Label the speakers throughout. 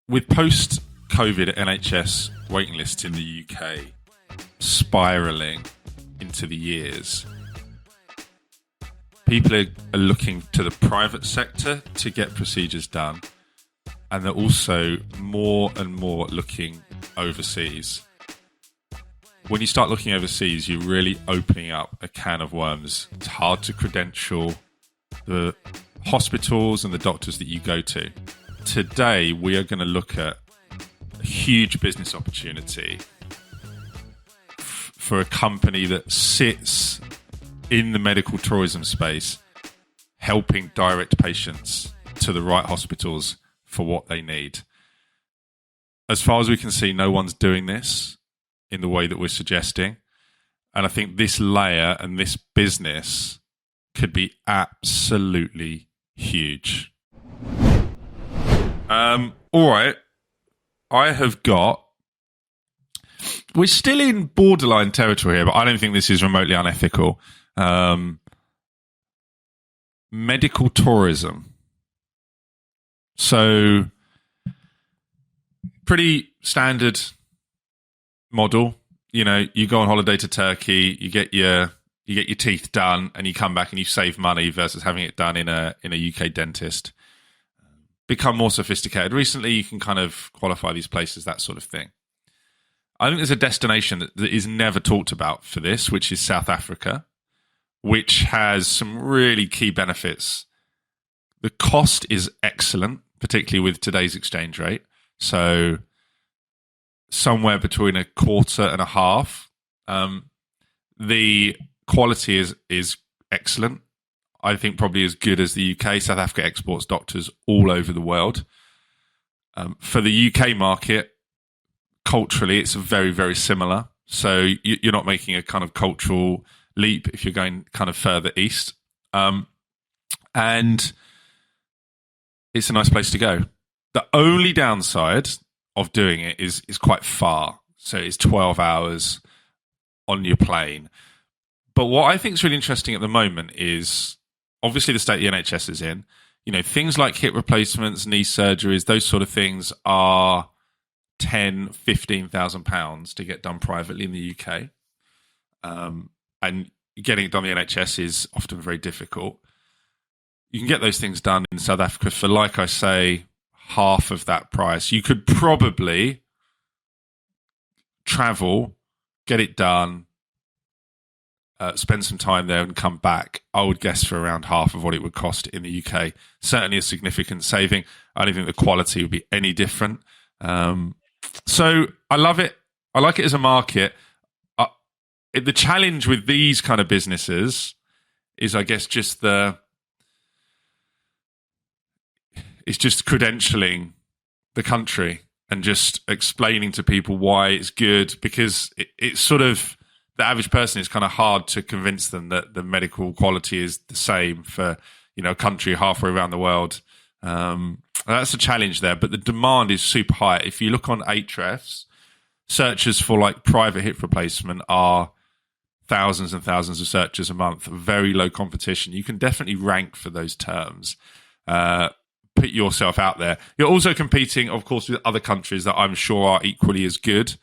Speaker 1: with post-COVID NHS waiting lists in the UK spiralling into the years, people are looking to the private sector to get procedures done, and they're also more and more looking overseas. When you start looking overseas, you're really opening up a can of worms. It's hard to credential the hospitals and the doctors that you go to. Today, we are going to look at a huge business opportunity for a company that sits in the medical tourism space, helping direct patients to the right hospitals for what they need. As far as we can see, no one's doing this in the way that we're suggesting. And I think this layer and this business could be absolutely huge. All right. We're still in borderline territory here, but I don't think this is remotely unethical. Medical tourism. So, pretty standard model. You know, you go on holiday to Turkey, you get your teeth done, and you come back and you save money versus having it done in a UK dentist. Become more sophisticated. Recently, you can kind of qualify these places, that sort of thing. I think there's a destination that is never talked about for this, which is South Africa, which has some really key benefits. The cost is excellent, particularly with today's exchange rate. So somewhere between a quarter and a half. The quality is excellent. I think probably as good as the UK. South Africa exports doctors all over the world. For the UK market, culturally, it's very, very similar. So you're not making a kind of cultural leap if you're going kind of further east. And it's a nice place to go. The only downside of doing it is quite far. So it's 12 hours on your plane. But what I think is really interesting at the moment is obviously the state the NHS is in. You know, things like hip replacements, knee surgeries, those sort of things are £10,000-15,000 to get done privately in the UK. And getting it done in the NHS is often very difficult. You can get those things done in South Africa for, like I say, half of that price. You could probably travel, get it done, spend some time there and come back. I would guess for around half of what it would cost in the UK. Certainly a significant saving. I don't think the quality would be any different. So I love it. I like it as a market. The challenge with these kind of businesses is, I guess, just credentialing the country and just explaining to people why it's good, because it's sort of, the average person is kind of hard to convince them that the medical quality is the same for, you know, a country halfway around the world. That's a challenge there, but the demand is super high. If you look on Ahrefs, searches for like private hip replacement are thousands and thousands of searches a month, very low competition. You can definitely rank for those terms. Put yourself out there. You're also competing, of course, with other countries that I'm sure are equally as good.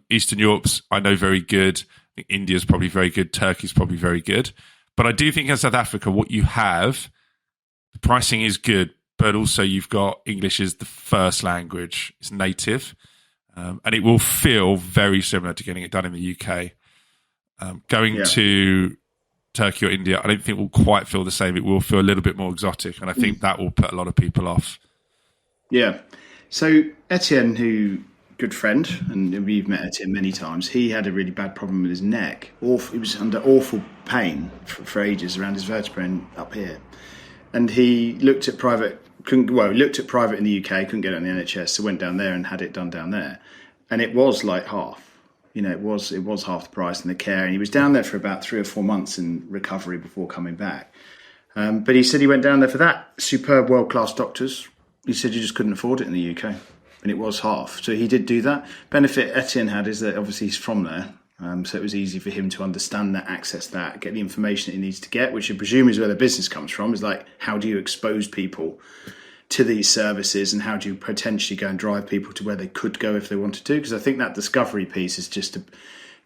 Speaker 1: Eastern Europe's, I know, very good. I think India's probably very good. Turkey's probably very good. But I do think in South Africa, what you have, the pricing is good, but also you've got English is the first language. It's native. And it will feel very similar to getting it done in the UK. Going to Turkey or India, I don't think will quite feel the same. It will feel a little bit more exotic, and I think that will put a lot of people off.
Speaker 2: Yeah. So Etienne, good friend, and we've met Etienne many times, he had a really bad problem with his neck. He was under awful pain for ages around his vertebrae and up here. And he looked at private in the UK, couldn't get it on the NHS, so went down there and had it done down there. And it was like half. You know, it was half the price and the care. And he was down there for about 3 or 4 months in recovery before coming back. But he said he went down there for that. Superb, world-class doctors. He said you just couldn't afford it in the UK. And it was half. So he did do that. Benefit Etienne had is that obviously he's from there. So it was easy for him to understand that, access that, get the information that he needs to get, which I presume is where the business comes from, is like, how do you expose people to these services, and how do you potentially go and drive people to where they could go if they wanted to? Because I think that discovery piece is just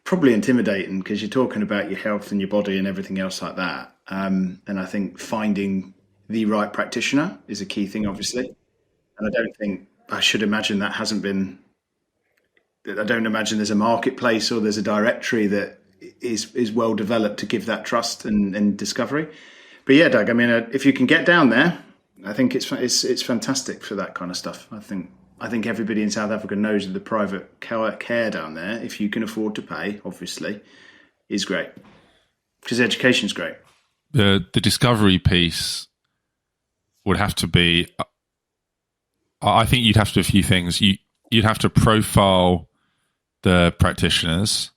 Speaker 2: probably intimidating, because you're talking about your health and your body and everything else like that. And I think finding the right practitioner is a key thing, obviously. And I should imagine that hasn't been. I don't imagine there's a marketplace or there's a directory that is well developed to give that trust and discovery. But yeah, Doug, I mean, if you can get down there, I think it's fantastic for that kind of stuff. I think everybody in South Africa knows that the private care down there, if you can afford to pay, obviously, is great, because education's great.
Speaker 1: The discovery piece would have to be. I think you'd have to do a few things. You'd have to profile the practitioners.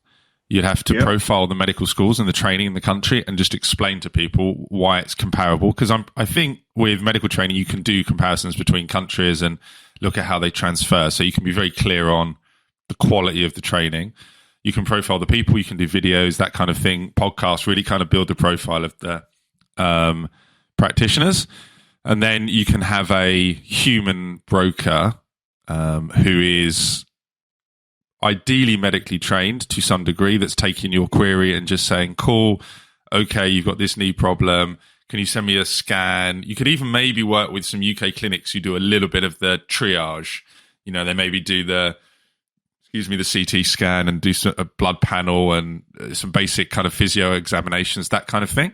Speaker 1: You'd have to profile the medical schools and the training in the country, and just explain to people why it's comparable. Because I think with medical training, you can do comparisons between countries and look at how they transfer. So you can be very clear on the quality of the training. You can profile the people. You can do videos, that kind of thing. Podcasts, really kind of build the profile of the practitioners. And then you can have a human broker who is ideally medically trained to some degree, that's taking your query and just saying, cool, okay, you've got this knee problem. Can you send me a scan? You could even maybe work with some UK clinics who do a little bit of the triage. You know, they maybe do the CT scan and do a blood panel and some basic kind of physio examinations, that kind of thing.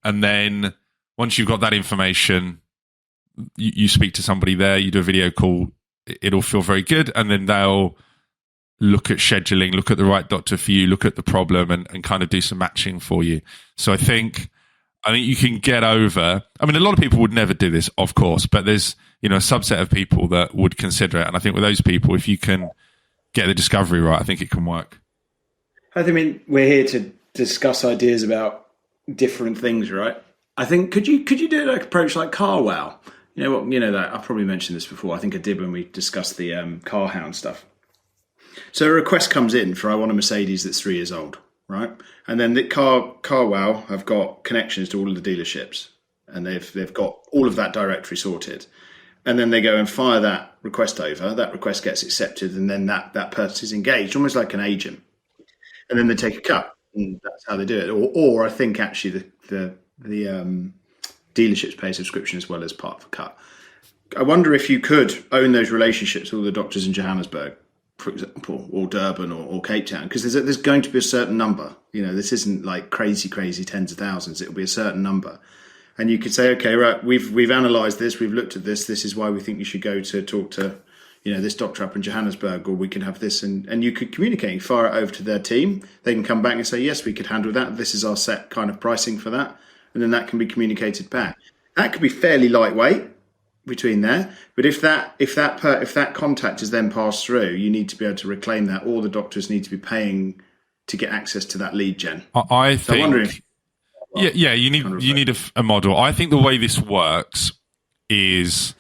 Speaker 1: And then once you've got that information, you speak to somebody there, you do a video call, it'll feel very good. And then they'll look at scheduling, look at the right doctor for you, look at the problem, and kind of do some matching for you. So I think you can get over. I mean, a lot of people would never do this, of course, but there's, a subset of people that would consider it. And I think with those people, if you can get the discovery right, I think it can work.
Speaker 2: I mean, we're here to discuss ideas about different things, right? I think could you do an approach like CarWow? That I probably mentioned this before. I think I did when we discussed the CarHound stuff. So a request comes in for, I want a Mercedes that's 3 years old, right? And then the CarWow have got connections to all of the dealerships, and they've got all of that directory sorted. And then they go and fire that request over. That request gets accepted, and then that person is engaged, almost like an agent. And then they take a cut, and that's how they do it. Or I think actually the dealerships pay a subscription as well as part of a cut. I wonder if you could own those relationships with all the doctors in Johannesburg, for example, or Durban or Cape Town, because there's going to be a certain number. This isn't like crazy tens of thousands. It'll be a certain number. And you could say, okay, right, we've analysed this, we've looked at this. This is why we think you should go to talk to, this doctor up in Johannesburg, or we can have this, and you could communicate, fire it over to their team. They can come back and say, yes, we could handle that. This is our set kind of pricing for that, and then that can be communicated back. That could be fairly lightweight between there, but if that contact is then passed through, you need to be able to reclaim that, or the doctors need to be paying to get access to that lead gen.
Speaker 1: I think. I'm wondering if, you need a model. I think the way this works is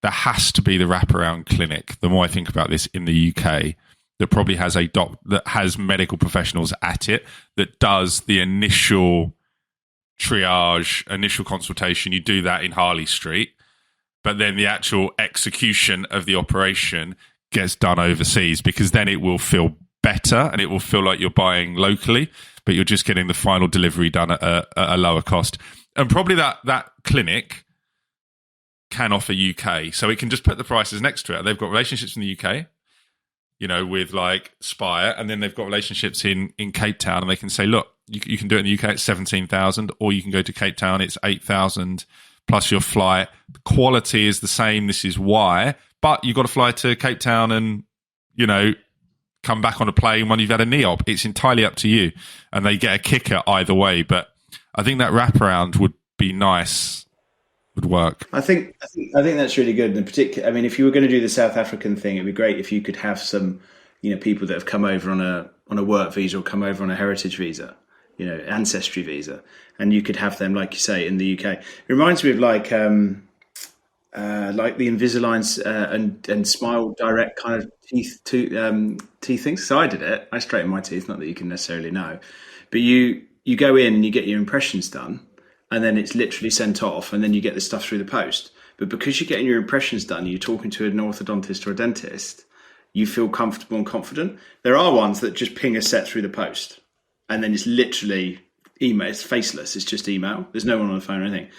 Speaker 1: there has to be the wraparound clinic. The more I think about this in the UK, that probably has that has medical professionals at it, that does the initial triage, initial consultation. You do that in Harley Street, but then the actual execution of the operation gets done overseas, because then it will feel better and it will feel like you're buying locally, but you're just getting the final delivery done at a lower cost. And probably that clinic can offer UK, so it can just put the prices next to it. They've got relationships in the UK, with like Spire, and then they've got relationships in Cape Town, and they can say, look, you can do it in the UK at 17,000, or you can go to Cape Town, it's 8,000 plus your flight. The quality is the same, this is why, but you've got to fly to Cape Town and, come back on a plane when you've had a knee op. It's entirely up to you, and they get a kicker either way. But I think that wraparound would be nice, would work.
Speaker 2: I think that's really good. In particular, I mean, if you were going to do the South African thing, it'd be great if you could have some, people that have come over on a work visa or come over on a heritage visa, ancestry visa, and you could have them, like you say, in the UK. It reminds me of like the Invisalign and Smile Direct kind of teeth things. So I did it. I straightened my teeth. Not that you can necessarily know, but you go in and you get your impressions done, and then it's literally sent off, and then you get this stuff through the post. But because you're getting your impressions done, you're talking to an orthodontist or a dentist, you feel comfortable and confident. There are ones that just ping a set through the post, and then it's literally email. It's faceless. It's just email. There's no one on the phone or anything.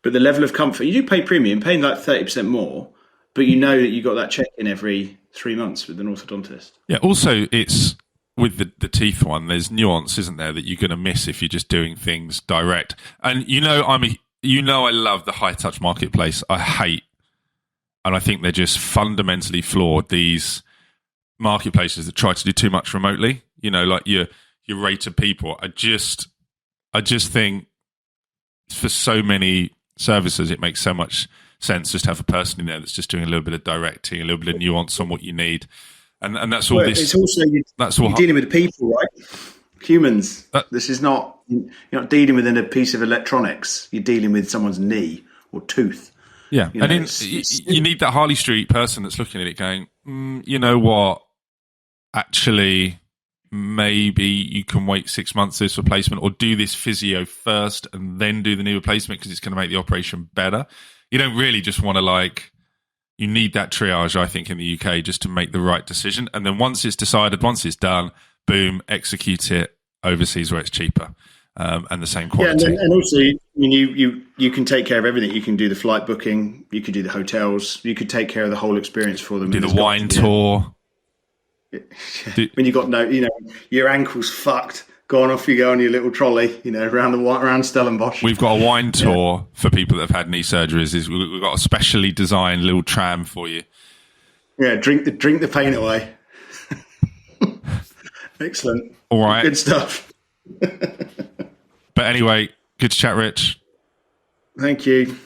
Speaker 2: But the level of comfort, you do pay premium, paying like 30% more, but you know that you got that check-in every 3 months with an orthodontist.
Speaker 1: Yeah. Also, it's with the teeth one. There's nuance, isn't there, that you're going to miss if you're just doing things direct. And I love the high touch marketplace. I hate, and I think they're just fundamentally flawed, these marketplaces that try to do too much remotely. Like your rate of people. I just think for so many services, it makes so much sense just to have a person in there that's just doing a little bit of directing, a little bit of nuance on what you need. And that's all this.
Speaker 2: It's also you're dealing with people, right? Humans. This is not, you're not dealing with a piece of electronics. You're dealing with someone's knee or tooth.
Speaker 1: Yeah, you need that Harley Street person that's looking at it going, you know what? Actually, maybe you can wait 6 months for this replacement, or do this physio first and then do the knee replacement because it's going to make the operation better. You don't really just want to you need that triage, I think, in the UK just to make the right decision. And then once it's decided, once it's done, boom, execute it overseas where it's cheaper and the same quality.
Speaker 2: Yeah, and also, you can take care of everything. You can do the flight booking, you could do the hotels, you could take care of the whole experience for them.
Speaker 1: Do the wine tour.
Speaker 2: When you got your ankle's fucked, go on, off you go on your little trolley, around Stellenbosch.
Speaker 1: We've got a wine tour for people that have had knee surgeries. We've got a specially designed little tram for you.
Speaker 2: Yeah, drink the pain away. Excellent.
Speaker 1: All right.
Speaker 2: Good stuff.
Speaker 1: But anyway, good to chat, Rich.
Speaker 2: Thank you.